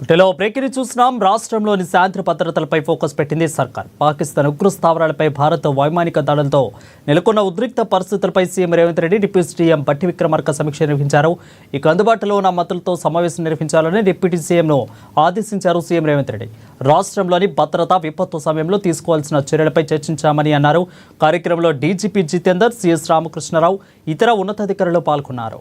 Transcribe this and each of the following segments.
బుటెలో breaking చూస్తున్నాం. రాష్ట్రంలోని శాంతి భద్రతలపై focus పెట్టింది సర్కార్. పాకిస్తాన్ ఉగ్ర స్థావరాలపై భారత్ వైమానిక దాడులతో నెలకొన్న ఉద్రిక్త పరిస్థితులపై CM Revanth Reddy deputy CM బట్టి విక్రమార్క సమీక్ష నిర్వహించారు. ఇక అందుబాటులో ఉన్న మంత్రులతో సమావేశం నిర్వహించాలని డిప్యూటీ సీఎంను ఆదేశించారు సీఎం రేవంత్ రెడ్డి. రాష్ట్రంలోని భద్రతా విపత్తు సమయంలో తీసుకోవాల్సిన చర్యలపై చర్చించామని అన్నారు. కార్యక్రమంలో డీజీపీ జితేందర్, సిఎస్ రామకృష్ణరావు, ఇతర ఉన్నతాధికారులు పాల్గొన్నారు.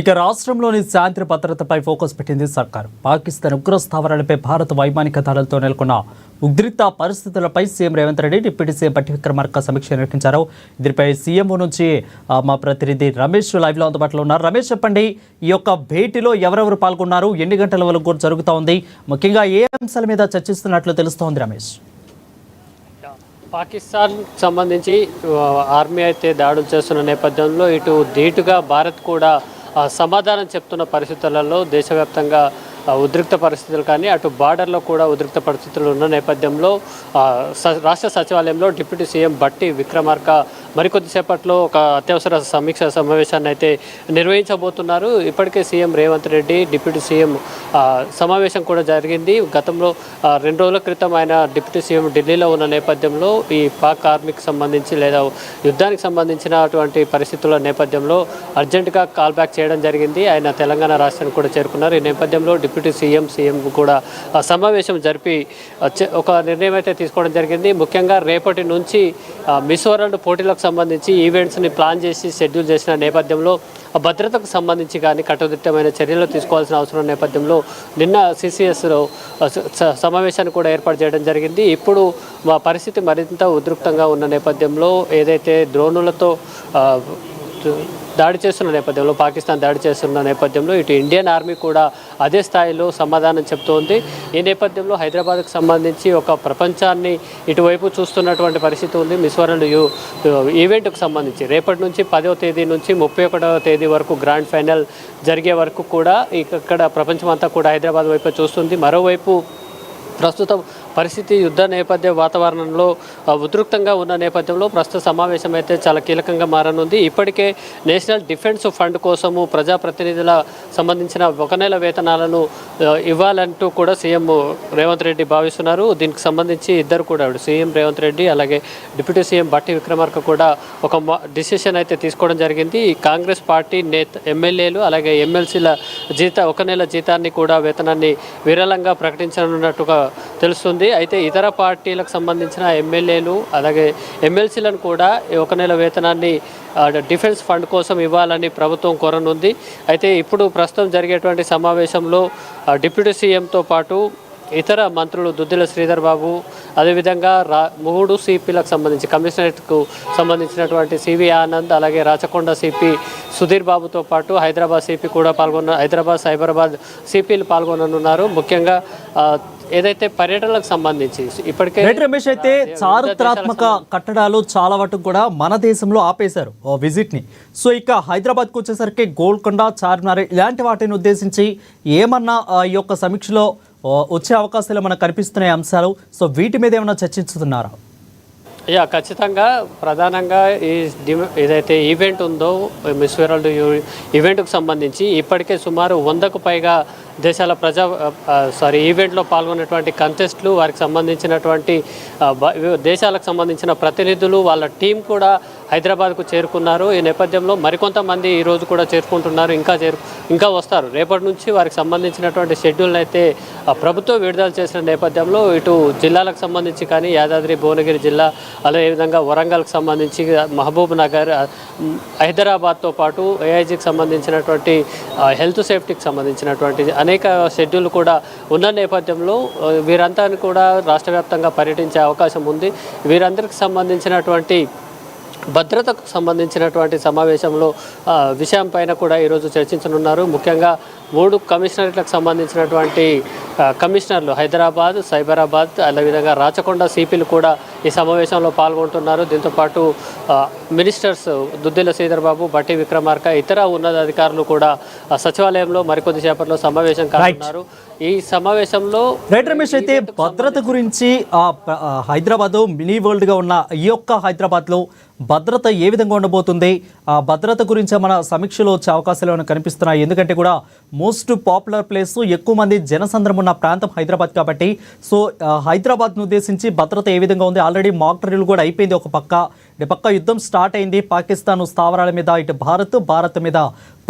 ఇక రాష్ట్రంలోని శాంతి భద్రతపై ఫోకస్ పెట్టింది సర్కార్. పాకిస్తాన్ ఉగ్ర స్థావరాలపై భారత వైమానిక దాడులతో నెలకొన్న ఉద్రిక్త పరిస్థితులపై CM Revanth Reddy deputy CM బట్టి విక్రమార్క సమీక్ష నిర్వహించారు. దీనిపై సీఎంఓ నుంచి మా ప్రతినిధి రమేష్ లైవ్లో అందుబాటులో ఉన్నారు. రమేష్, చెప్పండి, ఈ యొక్క భేటీలో ఎవరెవరు పాల్గొన్నారు, ఎన్ని గంటల వరకు కూడా జరుగుతూ ఉంది, ముఖ్యంగా ఏ అంశాల మీద చర్చిస్తున్నట్లు తెలుస్తోంది రమేష్? పాకిస్తాన్ సంబంధించి ఆర్మీ అయితే దాడులు చేస్తున్న నేపథ్యంలో ఇటు ధీటుగా భారత్ కూడా సమాధానం చెప్తున్న పరిస్థితులలో దేశవ్యాప్తంగా ఉద్రిక్త పరిస్థితులు కానీ అటు బార్డర్లో కూడా ఉద్రిక్త పరిస్థితులు ఉన్న నేపథ్యంలో రాష్ట్ర సచివాలయంలో డిప్యూటీ సీఎం బట్టి విక్రమార్క మరికొద్దిసేపట్లో ఒక అత్యవసర సమీక్ష సమావేశాన్ని అయితే నిర్వహించబోతున్నారు. ఇప్పటికే CM Revanth Reddy deputy CM సమావేశం కూడా జరిగింది. గతంలో 2 రోజుల క్రితం ఆయన డిప్యూటీ సీఎం ఢిల్లీలో ఉన్న నేపథ్యంలో ఈ పాక్ ఆర్మీకి సంబంధించి లేదా యుద్ధానికి సంబంధించినటువంటి పరిస్థితుల నేపథ్యంలో అర్జెంటుగా కాల్ బ్యాక్ చేయడం జరిగింది. ఆయన తెలంగాణ రాష్ట్రానికి కూడా చేరుకున్నారు. ఈ నేపథ్యంలో డిప్యూటీ సీఎం కూడా సమావేశం జరిపి ఒక నిర్ణయం అయితే తీసుకోవడం జరిగింది. ముఖ్యంగా రేపటి నుంచి మిస్ వరల్డ్ పోటీలకు సంబంధించి ఈవెంట్స్ని ప్లాన్ చేసి షెడ్యూల్ చేసిన నేపథ్యంలో భద్రతకు సంబంధించి కానీ కట్టుదిట్టమైన చర్యలు తీసుకోవాల్సిన అవసరం నేపథ్యంలో నిన్న సిసిఎస్లో సమావేశాన్ని కూడా ఏర్పాటు చేయడం జరిగింది. ఇప్పుడు మా పరిస్థితి మరింత ఉద్రిక్తంగా ఉన్న నేపథ్యంలో ఏదైతే డ్రోనులతో దాడి చేస్తున్న నేపథ్యంలో పాకిస్తాన్ దాడి చేస్తున్న నేపథ్యంలో ఇటు ఇండియన్ ఆర్మీ కూడా అదే స్థాయిలో సమాధానం చెప్తోంది. ఈ నేపథ్యంలో హైదరాబాద్కు సంబంధించి ఒక ప్రపంచాన్ని ఇటువైపు చూస్తున్నటువంటి పరిస్థితి ఉంది. మిస్ వరల్డ్ ఈవెంట్కు సంబంధించి రేపటి నుంచి 10వ తేదీ నుంచి 31వ తేదీ వరకు గ్రాండ్ ఫైనల్ జరిగే వరకు కూడా ఇక్కడ ప్రపంచం అంతా కూడా హైదరాబాద్ వైపు చూస్తుంది. మరోవైపు ప్రస్తుతం పరిస్థితి యుద్ధ నేపథ్య వాతావరణంలో ఉద్రిక్తంగా ఉన్న నేపథ్యంలో ప్రస్తుత సమావేశం అయితే చాలా కీలకంగా మారనుంది. ఇప్పటికే నేషనల్ డిఫెన్స్ ఫండ్ కోసము ప్రజాప్రతినిధుల సంబంధించిన 1 నెల వేతనాలను ఇవ్వాలంటూ కూడా సీఎం రేవంత్ రెడ్డి భావిస్తున్నారు. దీనికి సంబంధించి ఇద్దరు కూడా సీఎం రేవంత్ రెడ్డి అలాగే డిప్యూటీ సీఎం బట్టి విక్రమార్క కూడా ఒక డిసిషన్ అయితే తీసుకోవడం జరిగింది. కాంగ్రెస్ పార్టీ ఎమ్మెల్యేలు అలాగే ఎమ్మెల్సీల 1 నెల జీతాన్ని కూడా వేతనాన్ని విరళంగా ప్రకటించనున్నట్టుగా తెలుస్తుంది. అయితే ఇతర పార్టీలకు సంబంధించిన ఎమ్మెల్యేలు అలాగే ఎమ్మెల్సీలను కూడా 1 నెల వేతనాన్ని డిఫెన్స్ ఫండ్ కోసం ఇవ్వాలని ప్రభుత్వం కోరనుంది. అయితే ఇప్పుడు ప్రస్తుతం జరిగేటువంటి సమావేశంలో డిప్యూటీ సీఎంతో పాటు ఇతర మంత్రులు దుద్దిల శ్రీధర్ బాబు, అదేవిధంగా 3 సిపిలకు సంబంధించి కమిషనరేట్కు సంబంధించినటువంటి సివి ఆనంద్ అలాగే రాచకొండ సిపి సుధీర్ బాబుతో పాటు హైదరాబాద్ సిపి కూడా హైదరాబాద్ సైబరాబాద్ సిపిలు పాల్గొననున్నారు. ముఖ్యంగా ఏదైతే పర్యటనలకు సంబంధించి ఇప్పటికే రమేష్ అయితే చారిత్రాత్మక కట్టడాలు చాలా వరకు కూడా మన దేశంలో ఆపేశారు విజిట్ ని. సో ఇక హైదరాబాద్కి వచ్చేసరికి గోల్కొండ, చార్మినార్ ఇలాంటి వాటిని ఉద్దేశించి ఏమన్నా ఈ యొక్క సమీక్షలో వచ్చే అవకాశాలు మనకు కనిపిస్తున్నాయి అంశాలు. సో వీటి మీద ఏమైనా చర్చించుతున్నారా? ఖచ్చితంగా ప్రధానంగా ఏదైతే ఈవెంట్ ఉందో మిస్ వరల్డ్ ఈవెంట్కు సంబంధించి ఇప్పటికే సుమారు 100కు పైగా దేశాల ఈవెంట్లో పాల్గొన్నటువంటి కంటెస్ట్లు, వారికి సంబంధించినటువంటి దేశాలకు సంబంధించిన ప్రతినిధులు, వాళ్ళ టీం కూడా హైదరాబాద్కు చేరుకున్నారు. ఈ నేపథ్యంలో మరికొంతమంది ఈరోజు కూడా చేరుకుంటున్నారు, ఇంకా వస్తారు. రేపటి నుంచి వారికి సంబంధించినటువంటి షెడ్యూల్ని అయితే ప్రభుత్వం విడుదల చేసిన నేపథ్యంలో ఇటు జిల్లాలకు సంబంధించి కానీ యాదాద్రి భువనగిరి జిల్లా, అదేవిధంగా వరంగల్కి సంబంధించి మహబూబ్ నగర్, హైదరాబాద్తో పాటు ఏఐజీకి సంబంధించినటువంటి హెల్త్ సేఫ్టీకి సంబంధించినటువంటి అనేక షెడ్యూల్ కూడా ఉన్న నేపథ్యంలో వీరంతా కూడా రాష్ట్ర వ్యాప్తంగా పర్యటించే అవకాశం ఉంది. వీరందరికీ సంబంధించినటువంటి భద్రతకు సంబంధించినటువంటి సమావేశంలో విషయం పైన కూడా ఈరోజు చర్చించనున్నారు. ముఖ్యంగా 3 కమిషనరేట్లకు సంబంధించినటువంటి కమిషనర్లు హైదరాబాద్, సైబరాబాద్, అదేవిధంగా రాచకొండ సిపిలు కూడా ఈ సమావేశంలో పాల్గొంటున్నారు. దీంతోపాటు మినిస్టర్స్ దుద్దిల శ్రీధర్బాబు, బట్టి విక్రమార్క, ఇతర ఉన్నతాధికారులు కూడా సచివాలయంలో మరికొద్ది సేపట్లో సమావేశం కానున్నారు. ఈ సమావేశంలో రమేష్ అయితే భద్రత గురించి హైదరాబాద్ మినీ వరల్డ్గా ఉన్న ఈ యొక్క హైదరాబాద్లో భద్రత ఏ విధంగా ఉండబోతుంది, ఆ భద్రత గురించి మన సమీక్షలో వచ్చే అవకాశాలు ఏమైనా కనిపిస్తున్నాయి? ఎందుకంటే కూడా మోస్ట్ పాపులర్ ప్లేస్, ఎక్కువ మంది జనసంద్రం ఉన్న ప్రాంతం హైదరాబాద్ కాబట్టి సో హైదరాబాద్ను ఉద్దేశించి భద్రత ఏ విధంగా ఉంది? ఆల్రెడీ మాక్ డ్రిల్ కూడా అయిపోయింది. ఒక పక్క యుద్ధం స్టార్ట్ అయింది. పాకిస్తాన్ స్థావరాల మీద, ఇటు భారత్ మీద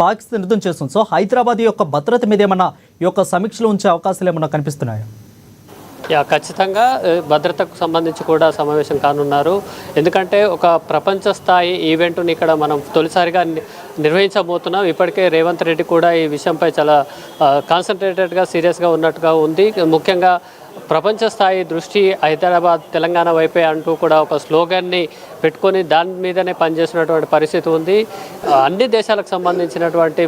పాకిస్తాన్ యుద్ధం చేస్తుంది. సో హైదరాబాద్ యొక్క భద్రత మీద ఏమన్నా ఈ యొక్క సమీక్షలో ఉంచే అవకాశాలు ఏమన్నా కనిపిస్తున్నాయా? ఖచ్చితంగా భద్రతకు సంబంధించి కూడా సమావేశం కానున్నారు. ఎందుకంటే ఒక ప్రపంచ స్థాయి ఈవెంట్ని ఇక్కడ మనం తొలిసారిగా నిర్వహించబోతున్నాం. ఇప్పటికే రేవంత్ రెడ్డి కూడా ఈ విషయంపై చాలా కాన్సన్ట్రేటెడ్గా, సీరియస్గా ఉన్నట్టుగా ఉంది. ముఖ్యంగా ప్రపంచ స్థాయి దృష్టి హైదరాబాద్, తెలంగాణ వైపే అంటూ కూడా ఒక స్లోగన్ని పెట్టుకొని దాని మీదనే పనిచేస్తున్నటువంటి పరిస్థితి ఉంది. అన్ని దేశాలకు సంబంధించినటువంటి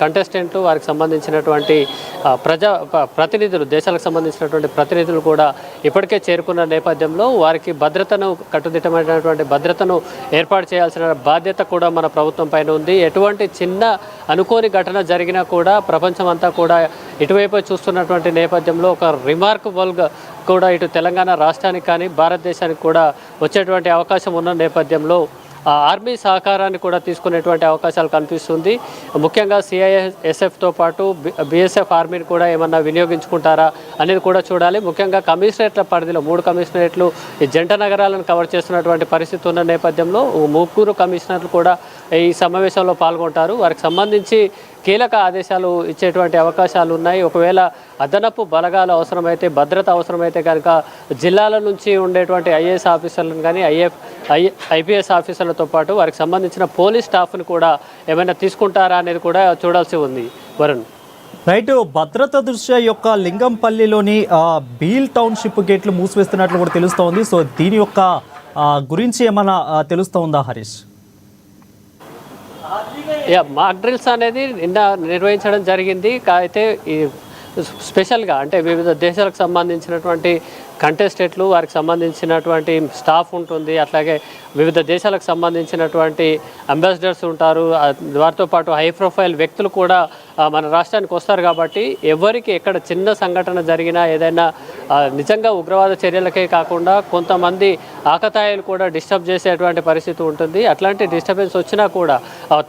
కంటెస్టెంట్లు, వారికి సంబంధించినటువంటి ప్రతినిధులు, దేశాలకు సంబంధించినటువంటి ప్రతినిధులు కూడా ఇప్పటికే చేరుకున్న నేపథ్యంలో వారికి భద్రతను, కట్టుదిట్టమైనటువంటి భద్రతను ఏర్పాటు చేయాల్సిన బాధ్యత కూడా మన ప్రభుత్వం పైన ఉంది. ఎటువంటి చిన్న అనుకోని ఘటన జరిగినా కూడా ప్రపంచం అంతా కూడా ఇటువైపు చూస్తున్నటువంటి నేపథ్యంలో ఒక రిమార్కబుల్గా కూడా ఇటు తెలంగాణ రాష్ట్రానికి కానీ భారతదేశానికి కూడా వచ్చేటువంటి అవకాశం ఉన్న నేపథ్యంలో ఆర్మీ సహకారాన్ని కూడా తీసుకునేటువంటి అవకాశాలు కనిపిస్తుంది. ముఖ్యంగా సిఐఎస్ఎఫ్తో పాటు బిఎస్ఎఫ్ ఆర్మీని కూడా ఏమన్నా వినియోగించుకుంటారా అనేది కూడా చూడాలి. ముఖ్యంగా కమిషనరేట్ల పరిధిలో 3 కమిషనరేట్లు ఈ జంట నగరాలను కవర్ చేస్తున్నటువంటి పరిస్థితి ఉన్న నేపథ్యంలో 3 కమిషనర్లు కూడా ఈ సమావేశంలో పాల్గొంటారు. వారికి సంబంధించి కీలక ఆదేశాలు ఇచ్చేటువంటి అవకాశాలు ఉన్నాయి. ఒకవేళ అదనపు బలగాలు అవసరమైతే, భద్రత అవసరమైతే కనుక జిల్లాల నుంచి ఉండేటువంటి ఐఏఎస్ ఆఫీసర్లను కానీ ఐపీఎస్ ఆఫీసర్లతో పాటు వారికి సంబంధించిన పోలీస్ స్టాఫ్ను కూడా ఏమైనా తీసుకుంటారా అనేది కూడా చూడాల్సి ఉంది. వరుణ్, రైట్. భద్రత దృష్ట్యా యొక్క లింగంపల్లిలోని బీల్ టౌన్షిప్ గేట్లు మూసివేస్తున్నట్లు కూడా తెలుస్తోంది. సో దీని యొక్క గురించి ఏమైనా తెలుస్తోందా హరీష్? మాక్ డ్రిల్స్ అనేది నిన్న నిర్వహించడం జరిగింది. అయితే ఈ స్పెషల్గా అంటే వివిధ దేశాలకు సంబంధించినటువంటి కంటెస్టెంట్లు, వారికి సంబంధించినటువంటి స్టాఫ్ ఉంటుంది, అట్లాగే వివిధ దేశాలకు సంబంధించినటువంటి అంబాసిడర్స్ ఉంటారు. వారితో పాటు హై ప్రొఫైల్ వ్యక్తులు కూడా మన రాష్ట్రానికి వస్తారు. కాబట్టి ఎవరికి ఎక్కడ చిన్న సంఘటన జరిగినా, ఏదైనా నిజంగా ఉగ్రవాద చర్యలకే కాకుండా కొంతమంది ఆకతాయిలు కూడా డిస్టర్బ్ చేసేటువంటి పరిస్థితి ఉంటుంది. అట్లాంటి డిస్టర్బెన్స్ వచ్చినా కూడా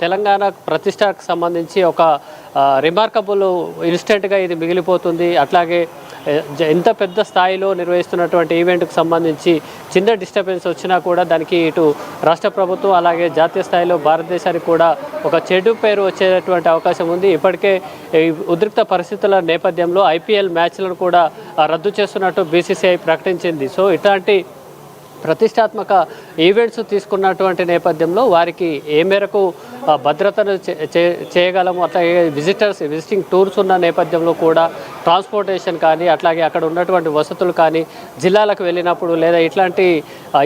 తెలంగాణ ప్రతిష్టకు సంబంధించి ఒక రిమార్కబుల్ ఇన్స్టెంట్గా ఇది మిగిలిపోతుంది. అట్లాగే ఎంత పెద్ద స్థాయిలో నిర్వహిస్తున్నటువంటి ఈవెంట్కి సంబంధించి చిన్న డిస్టర్బెన్స్ వచ్చినా కూడా దానికి ఇటు రాష్ట్ర ప్రభుత్వం అలాగే జాతీయ స్థాయిలో భారతదేశానికి కూడా ఒక చెడు పేరు వచ్చేటువంటి అవకాశం ఉంది. ఇప్పటికే ఉద్రిక్త పరిస్థితుల నేపథ్యంలో ఐపీఎల్ మ్యాచ్లను కూడా రద్దు చేస్తున్నట్టు బీసీసీఐ ప్రకటించింది. సో ఇట్లాంటి ప్రతిష్టాత్మక ఈవెంట్స్ తీసుకున్నటువంటి నేపథ్యంలో వారికి ఏ మేరకు భద్రతను చేయగలము, అట్లాగే విజిటింగ్ టూర్స్ ఉన్న నేపథ్యంలో కూడా ట్రాన్స్పోర్టేషన్ కానీ, అట్లాగే అక్కడ ఉన్నటువంటి వసతులు కానీ, జిల్లాలకు వెళ్ళినప్పుడు లేదా ఇట్లాంటి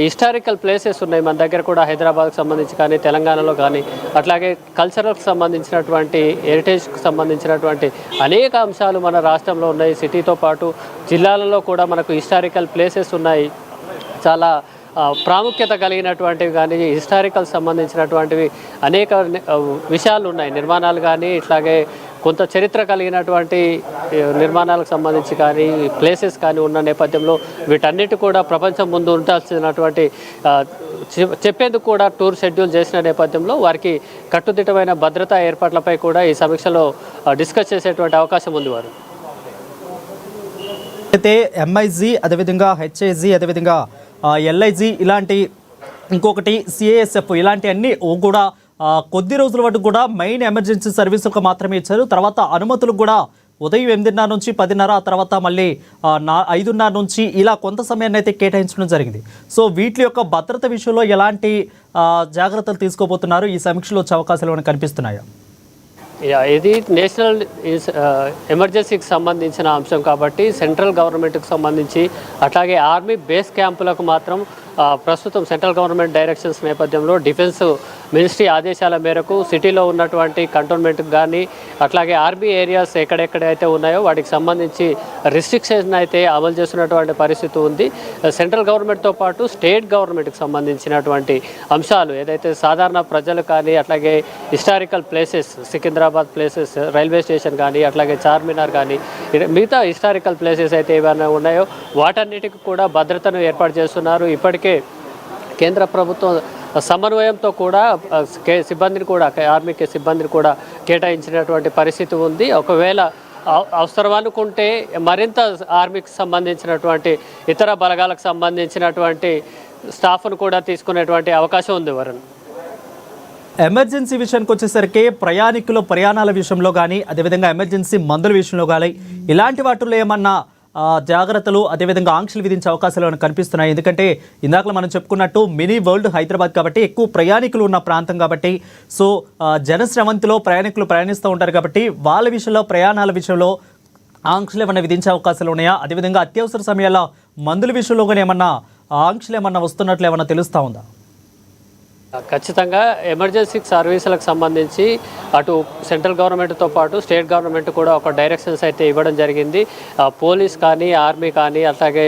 హిస్టారికల్ ప్లేసెస్ ఉన్నాయి మన దగ్గర కూడా, హైదరాబాద్కి సంబంధించి కానీ, తెలంగాణలో కానీ, అట్లాగే కల్చరల్కి సంబంధించినటువంటి, హెరిటేజ్కి సంబంధించినటువంటి అనేక అంశాలు మన రాష్ట్రంలో ఉన్నాయి. సిటీతో పాటు జిల్లాలలో కూడా మనకు హిస్టారికల్ ప్లేసెస్ ఉన్నాయి. చాలా ప్రాముఖ్యత కలిగినటువంటివి కానీ, హిస్టారికల్ సంబంధించినటువంటివి అనేక విషయాలు ఉన్నాయి. నిర్మాణాలు కానీ, ఇట్లాగే కొంత చరిత్ర కలిగినటువంటి నిర్మాణాలకు సంబంధించి కానీ ప్లేసెస్ కానీ ఉన్న నేపథ్యంలో వీటన్నిటి కూడా ప్రపంచం ముందు ఉండాల్సినటువంటి చెప్పేందుకు కూడా టూర్ షెడ్యూల్ చేసిన నేపథ్యంలో వారికి కట్టుదిట్టమైన భద్రతా ఏర్పాట్లపై కూడా ఈ సమీక్షలో డిస్కస్ చేసేటువంటి అవకాశం ఉంది వారు. అయితే ఎంఐజీ, అదేవిధంగా హెచ్ఐజీ, అదేవిధంగా ఎల్ఐజీ, ఇలాంటి ఇంకొకటి సిఏఎస్ఎఫ్, ఇలాంటి అన్నీ కూడా కొద్ది రోజుల పాటు కూడా మెయిన్ ఎమర్జెన్సీ సర్వీసులకు మాత్రమే ఇచ్చారు. తర్వాత అనుమతులకు కూడా ఉదయం 8:30 నుంచి 10:30, ఆ తర్వాత మళ్ళీ 5:30 నుంచి ఇలా కొంత సమయాన్ని అయితే కేటాయించడం జరిగింది. సో వీటి యొక్క భద్రత విషయంలో ఎలాంటి జాగ్రత్తలు తీసుకోబోతున్నారు? ఈ సమీక్షలో వచ్చే అవకాశాలు ఏమైనా కనిపిస్తున్నాయా? ఇది నేషనల్ ఎమర్జెన్సీకి సంబంధించిన అంశం కాబట్టి సెంట్రల్ గవర్నమెంట్కి సంబంధించి అట్లాగే ఆర్మీ బేస్ క్యాంపులకు మాత్రం ప్రస్తుతం సెంట్రల్ గవర్నమెంట్ డైరెక్షన్స్ నేపథ్యంలో డిఫెన్స్ మినిస్ట్రీ ఆదేశాల మేరకు సిటీలో ఉన్నటువంటి కంటోన్మెంట్కి కానీ అట్లాగే ఆర్మీ ఏరియాస్ ఎక్కడెక్కడైతే ఉన్నాయో వాటికి సంబంధించి రిస్ట్రిక్షన్ అయితే అమలు చేస్తున్నటువంటి పరిస్థితి ఉంది. సెంట్రల్ గవర్నమెంట్తో పాటు స్టేట్ గవర్నమెంట్కి సంబంధించినటువంటి అంశాలు ఏదైతే సాధారణ ప్రజలు కానీ అట్లాగే historical places, Secunderabad places, railway station కానీ అట్లాగే చార్మినార్ కానీ మిగతా హిస్టారికల్ ప్లేసెస్ అయితే ఏమైనా ఉన్నాయో వాటన్నిటికీ కూడా భద్రతను ఏర్పాటు చేస్తున్నారు. ఇప్పటికే కేంద్ర ప్రభుత్వం సమన్వయంతో కూడా సిబ్బందిని కూడా ఆర్మీకి సిబ్బందిని కూడా కేటాయించినటువంటి పరిస్థితి ఉంది. ఒకవేళ అవసరం అనుకుంటే మరింత ఆర్మీకి సంబంధించినటువంటి ఇతర బలగాలకు సంబంధించినటువంటి స్టాఫ్ను కూడా తీసుకునేటువంటి అవకాశం ఉంది. వరుణ్, ఎమర్జెన్సీ విషయానికి వచ్చేసరికి ప్రయాణాల విషయంలో కానీ, అదేవిధంగా ఎమర్జెన్సీ మందుల విషయంలో కానీ ఇలాంటి వాటిల్లో ఏమన్నా జాగ్రత్తలు, అదేవిధంగా ఆంక్షలు విధించే అవకాశాలు ఏమైనా కనిపిస్తున్నాయి? ఎందుకంటే ఇందాక మనం చెప్పుకున్నట్టు మినీ వరల్డ్ హైదరాబాద్ కాబట్టి ఎక్కువ ప్రయాణికులు ఉన్న ప్రాంతం కాబట్టి, సో జనశ్రవంతిలో ప్రయాణికులు ప్రయాణిస్తూ ఉంటారు కాబట్టి వాళ్ళ విషయంలో, ప్రయాణాల విషయంలో ఆంక్షలు ఏమన్నా విధించే అవకాశాలు ఉన్నాయా? అదేవిధంగా అత్యవసర సమయాల్లో మందుల విషయంలో కానీ ఏమన్నా ఆంక్షలు ఏమన్నా వస్తున్నట్లు ఏమన్నా తెలుస్తూ ఉందా? ఖచ్చితంగా ఎమర్జెన్సీ సర్వీసులకు సంబంధించి అటు సెంట్రల్ గవర్నమెంట్తో పాటు స్టేట్ గవర్నమెంట్ కూడా ఒక డైరెక్షన్స్ అయితే ఇవ్వడం జరిగింది. పోలీస్ కానీ, ఆర్మీ కానీ, అట్లాగే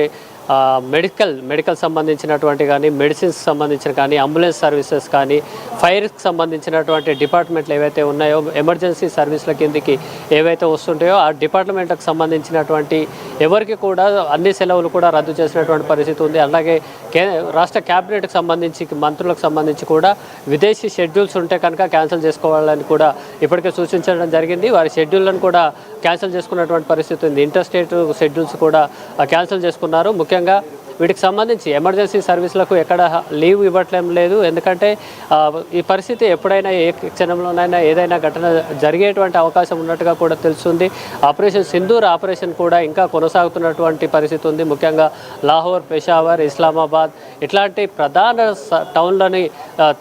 మెడికల్ సంబంధించినటువంటి కానీ, మెడిసిన్స్ సంబంధించిన కానీ, అంబులెన్స్ సర్వీసెస్ కానీ, ఫైర్కి సంబంధించినటువంటి డిపార్ట్మెంట్లు ఏవైతే ఉన్నాయో, ఎమర్జెన్సీ సర్వీసుల కిందికి ఏవైతే వస్తుంటాయో ఆ డిపార్ట్మెంట్లకు సంబంధించినటువంటి ఎవరికి కూడా అన్ని సెలవులు కూడా రద్దు చేసినటువంటి పరిస్థితి ఉంది. అలాగే రాష్ట్ర క్యాబినెట్కి సంబంధించి, మంత్రులకు సంబంధించి కూడా విదేశీ షెడ్యూల్స్ ఉంటే కనుక క్యాన్సిల్ చేసుకోవాలని కూడా ఇప్పటికే సూచించడం జరిగింది. వారి షెడ్యూల్లను కూడా క్యాన్సిల్ చేసుకున్నటువంటి పరిస్థితి ఉంది. ఇంటర్ స్టేట్ షెడ్యూల్స్ కూడా క్యాన్సిల్ చేసుకున్నారు. ముఖ్యంగా వీటికి సంబంధించి ఎమర్జెన్సీ సర్వీసులకు ఎక్కడ లీవ్ ఇవ్వట్లేం లేదు. ఎందుకంటే ఈ పరిస్థితి ఎప్పుడైనా ఏ క్షణంలోనైనా ఏదైనా ఘటన జరిగేటువంటి అవకాశం ఉన్నట్టుగా కూడా తెలుస్తుంది. ఆపరేషన్ సింధూర్ ఆపరేషన్ కూడా ఇంకా కొనసాగుతున్నటువంటి పరిస్థితి ఉంది. ముఖ్యంగా లాహోర్, పెషావర్, ఇస్లామాబాద్ ఇట్లాంటి ప్రధాన టౌన్లని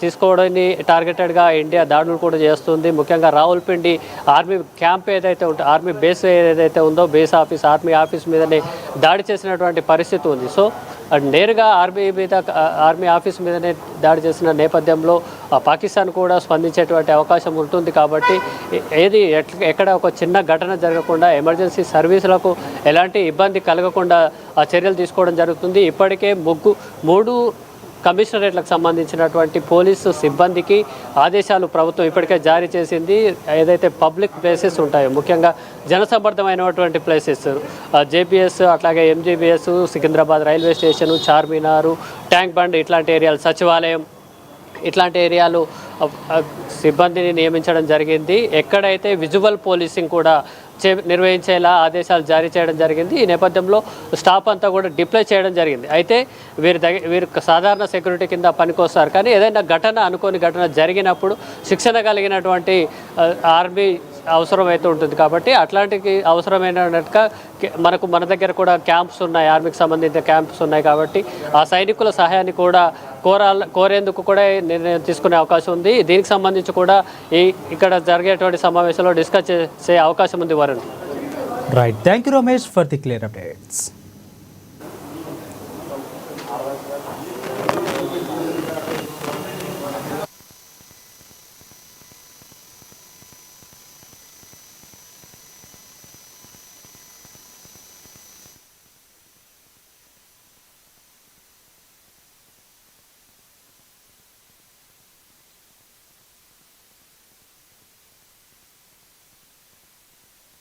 తీసుకోవడాన్ని టార్గెటెడ్గా ఇండియా దాడులు కూడా చేస్తుంది. ముఖ్యంగా రావుల్పిండి ఆర్మీ క్యాంప్ ఏదైతే ఉంటుందో, ఆర్మీ బేస్ ఏదైతే ఉందో, బేస్ ఆఫీస్, ఆర్మీ ఆఫీస్ మీదనే దాడి చేసినటువంటి పరిస్థితి ఉంది. సో నేరుగా ఆర్మీ ఆఫీస్ మీదనే దాడి చేసిన నేపథ్యంలో పాకిస్తాన్ కూడా స్పందించేటువంటి అవకాశం ఉంటుంది. కాబట్టి ఎక్కడ ఒక చిన్న ఘటన జరగకుండా, ఎమర్జెన్సీ సర్వీసులకు ఎలాంటి ఇబ్బంది కలగకుండా చర్యలు తీసుకోవడం జరుగుతుంది. ఇప్పటికే 3 కమిషనరేట్లకు సంబంధించినటువంటి పోలీసు సిబ్బందికి ఆదేశాలు ప్రభుత్వం ఇప్పటికే జారీ చేసింది. ఏదైతే పబ్లిక్ ప్లేసెస్ ఉంటాయో, ముఖ్యంగా జనసంబర్ధమైనటువంటి ప్లేసెస్, జేపీఎస్, అట్లాగే MGBS, Secunderabad railway station, Charminar, tank bund ఇట్లాంటి ఏరియాలు, సచివాలయం ఇట్లాంటి ఏరియాలు సిబ్బందిని నియమించడం జరిగింది. ఎక్కడైతే విజువల్ పోలీసింగ్ కూడా నిర్వహించేలా ఆదేశాలు జారీ చేయడం జరిగింది. ఈ నేపథ్యంలో స్టాఫ్ అంతా కూడా డిప్లాయ్ చేయడం జరిగింది. అయితే వీరు సాధారణ సెక్యూరిటీ కింద పనికొస్తారు. కానీ ఏదైనా అనుకోని ఘటన జరిగినప్పుడు శిక్షణ కలిగినటువంటి ఆర్మీ అవసరమైతే ఉంటుంది. కాబట్టి అట్లాంటికి అవసరమైనట్టుగా మన దగ్గర కూడా క్యాంప్స్ ఉన్నాయి, ఆర్మీకి సంబంధించిన క్యాంప్స్ ఉన్నాయి. కాబట్టి ఆ సైనికుల సహాయాన్ని కూడా కోరేందుకు కూడా నిర్ణయం తీసుకునే అవకాశం ఉంది. దీనికి సంబంధించి కూడా ఇక్కడ జరిగేటువంటి సమావేశంలో డిస్కస్ చేసే అవకాశం ఉంది. Varun, right, thank you Ramesh for the clear updates.